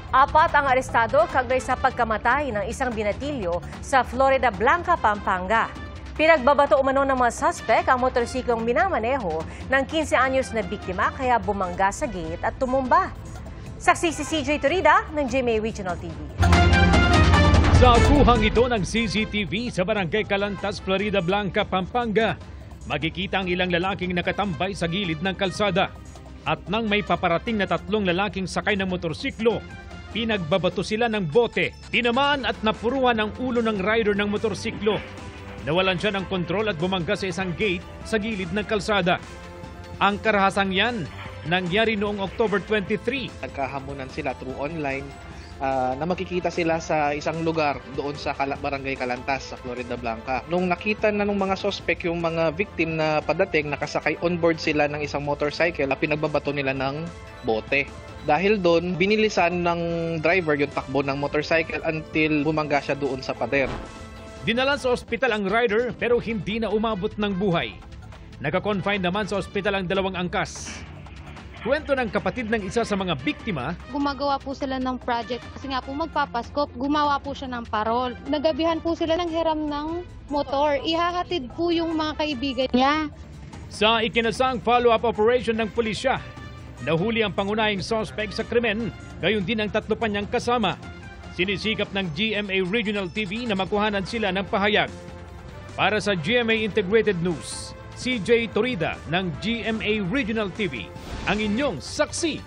Apat ang arestado kaugnay sa pagkamatay ng isang binatilyo sa Florida Blanca, Pampanga. Pinagbabato umano ng mga suspect ang motorsiklong minamaneho ng 15 anyos na biktima kaya bumangga sa gate at tumumba. Saksi si CJ Turida ng GMA Regional TV. Sa kuhang ito ng CCTV sa Barangay Calantas, Florida Blanca, Pampanga, makikita ang ilang lalaking nakatambay sa gilid ng kalsada. At nang may paparating na tatlong lalaking sakay ng motorsiklo, pinagbabato sila ng bote. Tinamaan at napuruan ang ulo ng rider ng motorsiklo. Nawalan siya ng kontrol at bumangga sa isang gate sa gilid ng kalsada. Ang karahasang yan, nangyari noong October 23. Nagkahamunan sila through online na makikita sila sa isang lugar doon sa Barangay Calantas sa Florida Blanca. Nung nakita na ng mga suspect yung mga victim na padating, nakasakay on board sila ng isang motorcycle, pinagbabato nila ng bote. Dahil doon, binilisan ng driver yung takbo ng motorcycle until bumangga siya doon sa pader. Dinala sa ospital ang rider pero hindi na umabot ng buhay. Naka-confine naman sa ospital ang dalawang angkas. Kwento ng kapatid ng isa sa mga biktima. Gumagawa po sila ng project kasi nga po magpapasko, gumawa po siya ng parol. Nagabihan po sila ng hiram ng motor. Ihahatid po yung mga kaibigan niya. Sa ikinasang follow-up operation ng pulisya, nahuli ang pangunahing suspect sa krimen, gayon din ang tatlo pa niyang kasama. Sinisikap ng GMA Regional TV na makuhanan sila ng pahayag. Para sa GMA Integrated News, CJ Turida ng GMA Regional TV, ang inyong saksi.